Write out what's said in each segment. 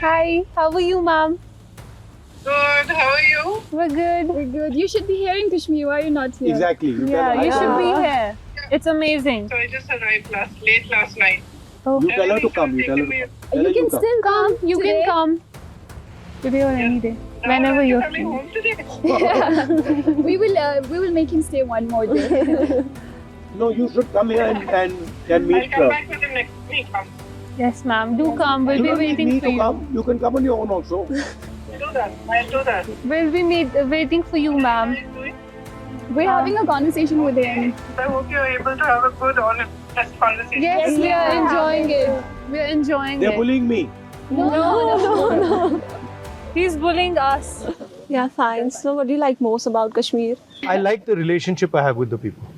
Hi, how are you, ma'am? Good. How are you? We're good. We're good. You should be here in Kashmir. Why are you not here? Exactly. Yeah, you should be Yeah. here. It's amazing. So I just arrived late last night. Oh. You tell her to come. You tell her to come. Tell her You can still come. You today. can come today or any day, whenever Are you you're coming free. home today? We will make him stay one more day. No, you should come here and I'll meet come her. back with him next week. Yes, ma'am. Do come. We'll You be don't need waiting me for to you. come. You can come on your own also. I'll do that. We'll be waiting for you, ma'am. We're having a conversation with him. I hope you're able to have a good, honest conversation. Yes, we are enjoying it. We're enjoying They're it. bullying me. No. He's bullying us. Yeah, fine. So, what do you like most about Kashmir? I like the relationship I have with the people.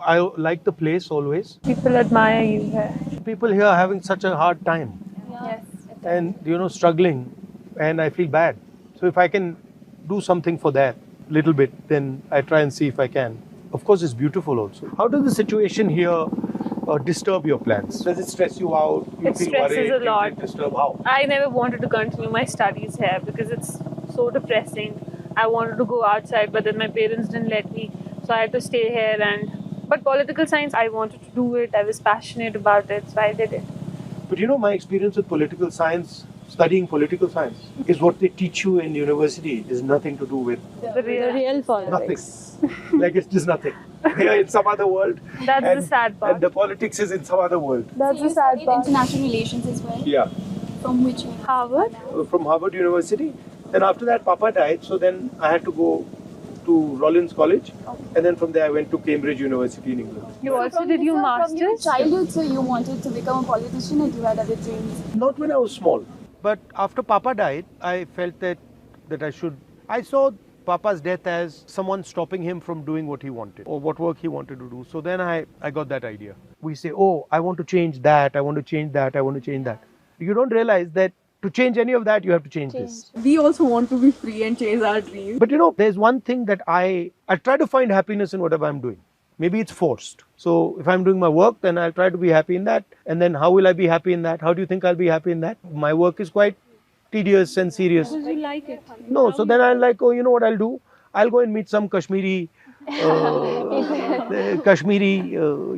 I like the place always. People admire you here. People here are having such a hard time Yes. and struggling, and I feel bad. So if I can do something for that little bit, then I try and see if I can. Of course, it's beautiful also. How does the situation here disturb your plans? Does it stress you out? You It feel stresses worried? a Does lot. it disturb how? I never wanted to continue my studies here because it's so depressing. I wanted to go outside, but then my parents didn't let me, so I had to stay here. But political science, I wanted to do it. I was passionate about it, so I did it. But my experience with political science, studying political science, is what they teach you in university is nothing to do with The real, Real nothing. politics. Like it's just nothing. Here in some other world. That's and, the sad part. And the politics is in some other world. That's You the sad studied part. international relations as well. Yeah. From which one? Harvard? From Harvard University. Then after that, Papa died. So then I had to go to Rollins College. And then from there, I went to Cambridge University in England. You also did your From your masters? childhood, so you wanted to become a politician, or you had other dreams? Not when I was small. But after Papa died, I felt that I should. I saw Papa's death as someone stopping him from doing what he wanted or what work he wanted to do. So then I got that idea. We say, oh, I want to change that, I want to change that, I want to change that. You don't realize that to change any of that, you have to change this. We also want to be free and chase our dreams. But there's one thing that I try to find happiness in whatever I'm doing. Maybe it's forced. So if I'm doing my work, then I'll try to be happy in that. And then how will I be happy in that? How do you think I'll be happy in that? My work is quite tedious and serious. Because you like it. No, so then I'm like, oh, you know what I'll do? I'll go and meet some Kashmiri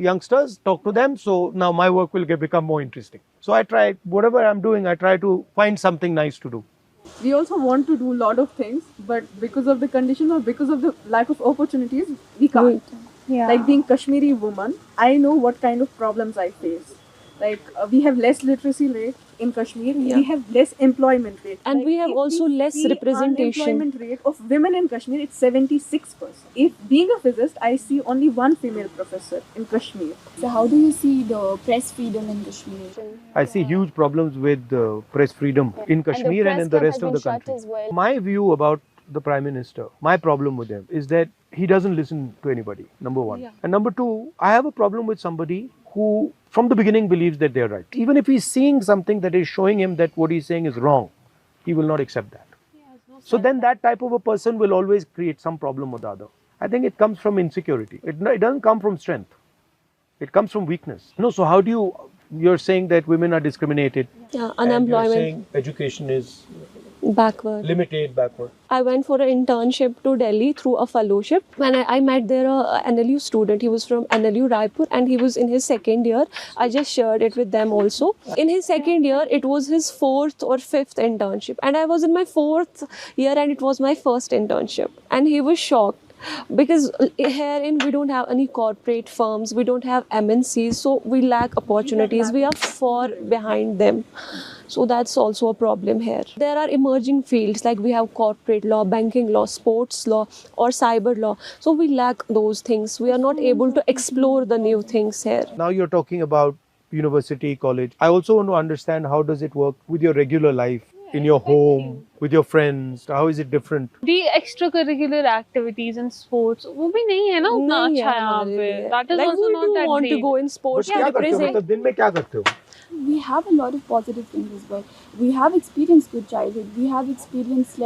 youngsters, talk to them. So now my work will become more interesting. So I try, whatever I'm doing, I try to find something nice to do. We also want to do a lot of things, but because of the conditions or because of the lack of opportunities, we can't. Yeah. Like being Kashmiri woman, I know what kind of problems I face. Like we have less literacy rate in Kashmir. Yeah. We have less employment rate. And Like, we have if also less see representation. Unemployment rate of women in Kashmir, it's 76%. If being a physicist, I see only one female professor in Kashmir. So how do you see the press freedom in Kashmir? I see huge problems with press freedom in Kashmir and in the rest of the country. My view about the Prime Minister, my problem with him is that he doesn't listen to anybody, number one. Yeah. And number two, I have a problem with somebody who from the beginning believes that they're right. Even if he's seeing something that is showing him that what he's saying is wrong, he will not accept that. So then that type of a person will always create some problem or the other. I think it comes from insecurity. It doesn't come from strength. It comes from weakness. No, so how do you're saying that women are discriminated. Yeah, and you're unemployment, saying education is backward. limited, backward. I went for an internship to Delhi through a fellowship. When I met there a NLU student, he was from NLU Raipur and he was in his second year. I just shared it with them also. In his second year, it was his fourth or fifth internship. And I was in my fourth year and it was my first internship. And he was shocked. Because herein we don't have any corporate firms, we don't have MNCs, so we lack opportunities, we are far behind them. So that's also a problem here. There are emerging fields like we have corporate law, banking law, sports law or cyber law. So we lack those things. We are not able to explore the new things here. Now you're talking about university, college. I also want to understand how does it work with your regular life, in your home, with your friends. How is it different? The extracurricular activities and sports, वो भी नहीं है ना उतना नहीं अच्छा है यहाँ हमारे पे. लिए. That is Like also we not do that want to great. go in sports to क्या करते हो? represent. मतलब दिन में क्या करते हो? We have a lot of positive things as well. We have experienced good childhood. We have experienced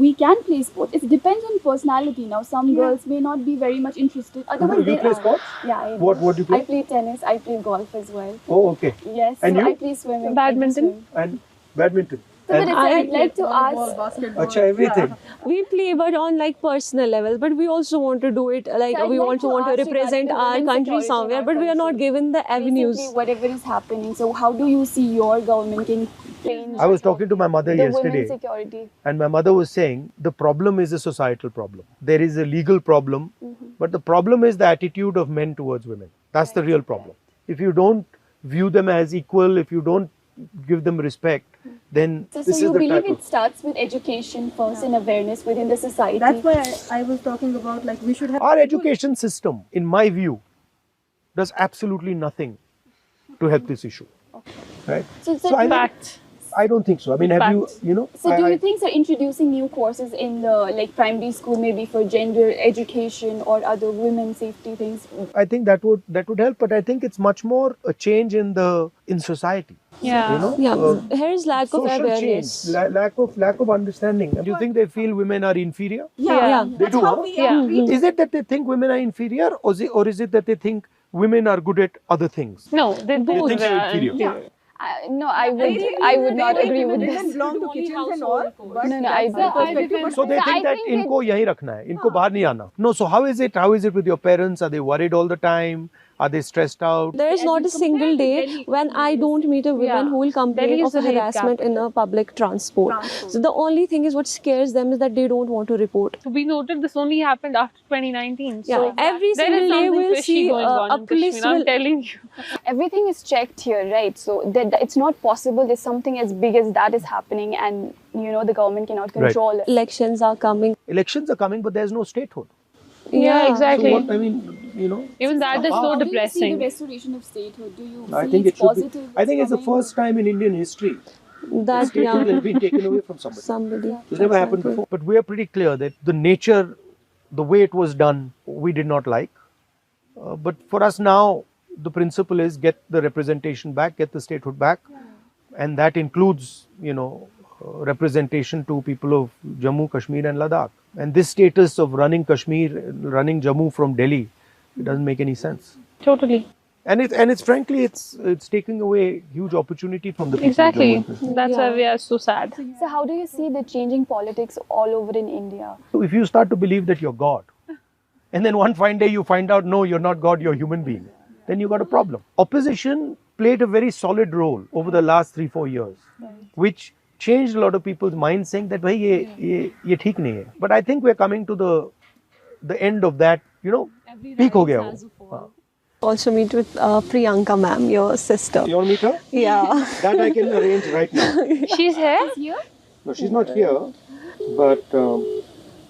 we can play sports. It depends on personality. Now, some girls may not be very much interested. Otherwise, You play sports? Yeah. I What do you play? I play tennis. I play golf as well. Oh, okay. Yes. And so you? I play swimming. Badminton? I do swim. And badminton. But I'd like to Volleyball, ask. basketball. Acha, everything. We play, but on like personal level. But we also want to do it like So I'd we like also to want to ask represent regarding the our women's country security in somewhere. our But we are not country. given the avenues. Basically, whatever is happening. So how do you see your government can change I was talking to my mother the yesterday, women's security? and my mother was saying the problem is a societal problem. There is a legal problem, but the problem is the attitude of men towards women. That's the real problem. If you don't view them as equal, if you don't give them respect, then So, this you is the believe type it starts with education first and awareness within the society? That's why I was talking about like we should have. Our education system, in my view, does absolutely nothing to help this issue. Right? So, Fact. I don't think so. I mean, have you, you know? So do I- you think so introducing new courses in the like primary school maybe for gender education or other women safety things? I think that would help, but I think it's much more a change in society. Yeah. You know, Yeah, here is lack of social awareness. change, lack of understanding. Do you think they feel women are inferior? Yeah. They do. Huh? Yeah. Is it that they think women are inferior, or is it that they think women are good at other things? No, they You both think they're are inferior? inferior. No, I would not agree with They this. don't belong to kitchens and all. But No, that's I the don't. perspective, but So they I think that think इनको यहीं रखना है, इनको बाहर नहीं आना. No, so how is it? How is it with your parents? Are they worried all the time? Are they stressed out? There is not a single day when I don't meet a woman Yeah. who will complain Delhi of is the rape harassment in a public transport. So the only thing is what scares them is that they don't want to report. We noted this only happened after 2019. Yeah, So every there is single day something we'll fishy see going on a in police Kashmir, I'm will. telling you. Everything is checked here, right? So that it's not possible there's something as big as that is happening and the government cannot Right. control it. Elections are coming. Elections are coming, but there's no statehood. Yeah, So exactly. what I mean, you know. Even that is so How do you see the depressing. restoration of statehood? Do you I see think it it's should positive? be. I think it's the coming? first time in Indian history That statehood yeah, has been taken away from somebody. somebody. It's never happened before. But we are pretty clear that the nature, the way it was done, we did not like. But for us now, the principle is get the representation back, get the statehood back, and that includes, representation to people of Jammu, Kashmir, and Ladakh. And this status of running Kashmir, running Jammu from Delhi, it doesn't make any sense. Totally. And it's frankly it's taking away huge opportunity from the people. of Exactly. Jammu and Kashmir. That's why we are so sad. So how do you see the changing politics all over in India? So if you start to believe that you're God, and then one fine day you find out, no, you're not God, you're a human being, then you got a problem. Opposition played a very solid role over the last 3-4 years, which changed a lot of people's minds, saying that, "Bhai, ye theek nahi hai." But I think we're coming to the end of that, peak ho gaya wo. Also meet with Priyanka ma'am, your sister. You want to meet her? Yeah. That I can arrange right now. She's here? No, she's not here, but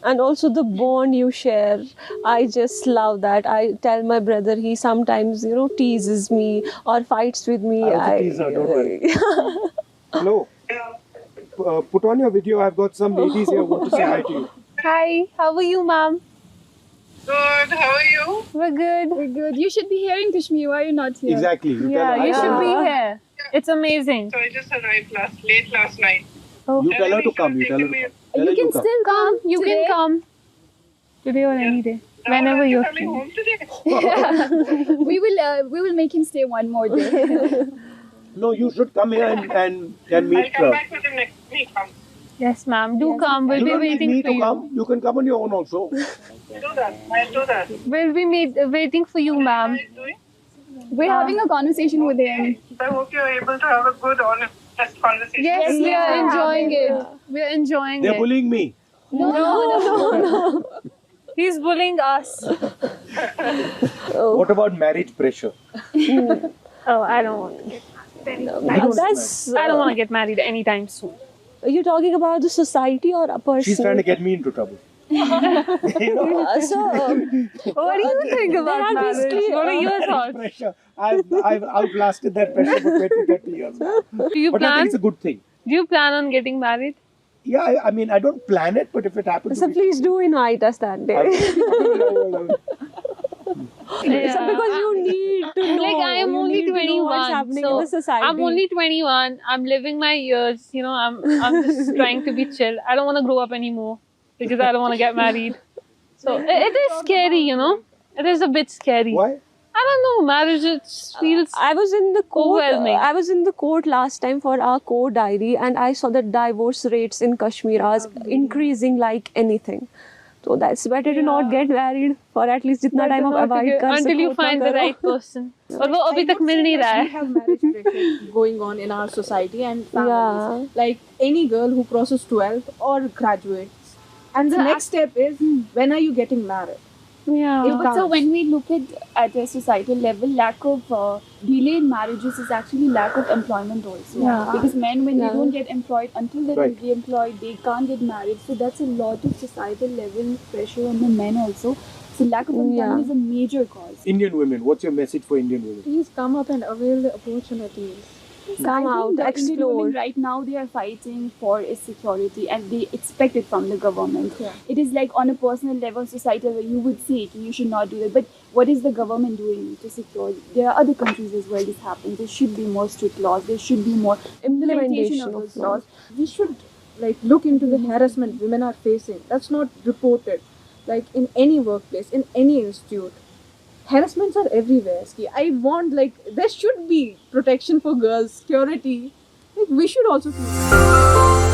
And also the bond you share, I just love that. I tell my brother, he sometimes, teases me or fights with me. I also tease her, don't worry. Hello. Put on your video. I've got some ladies here who want to say hi to you. Hi, how are you, ma'am? Good. How are you? We're good. We're good. You should be here in Kashmir. Why are you not here? Exactly. You Yeah, tell her. you I should said, be here. It's amazing. So I just arrived late last night. You tell her to come. You tell her to come. Tell her You can come. still come. You today. can come. Today or any day. Whenever Are you you're coming free. home today? We will make him stay one more day. No, you should come here and I'll meet come her. back with him next week. Yes, ma'am. Do come. We'll You be don't need waiting me for to you. come. You can come on your own also. Do that. I'll do that. We'll be waiting for you, ma'am. What are you doing? We're having a conversation with him. I hope you're able to have a good, honest conversation. Yes, we are Yeah. enjoying it. We are enjoying They're it. bullying me. No. He's bullying us. What about marriage pressure? Oh, I don't want to get That's. I don't want to get married anytime soon. You're talking about the society or a person? She's trying to get me into trouble. You know? So, What do you think about are marriage? basically, What are your Marriage thoughts? pressure. I've outlasted that pressure for 20-30 years now. Do you But I plan? think it's a good thing. Do you plan on getting married? Yeah, I mean, I don't plan it, but if it happens, so please do invite us that day. So because you need to know. Like I am you only need to know what's 21, happening so in the society. I'm only 21. I'm living my years. I'm just trying to be chill. I don't want to grow up anymore because I don't want to get married. So it is scary. It is a bit scary. Why? I don't know. Marriage it feels. I was in the court. Overwhelming. I was in the court last time for our court diary, and I saw the divorce rates in Kashmir are increasing like anything. So that's better to not get married for at least जितना time आप avoid कर सको until you उतना find the करो. right person. और वो अभी तक मिल नहीं रहा We है. have marriage pressure going on in our society and families. Yeah. Like any girl who crosses 12th or graduates, and the next step is when are you getting married? Yeah. But so when we look at a societal level, lack of delay in marriages is actually lack of employment also. Yeah. Because men, when Yeah. they don't get employed, until they're Right. re-employed, they can't get married. So that's a lot of societal level pressure on the men also. So lack of employment Yeah. is a major cause. Indian women, what's your message for Indian women? Please come up and avail the opportunities. So I Come think out, the Indian explore. women right now, they are fighting for a security and they expect it from the government. Yeah. It is like on a personal level, societal level, you would say it, you should not do that. But what is the government doing to secure? There are other countries as well this happens. There should be more strict laws. There should be more implementation of those laws. We should like look into the harassment women are facing. That's not reported. Like in any workplace, in any institute. Harassments are everywhere. Ski. I want like there should be protection for girls, security. Like we should also feel.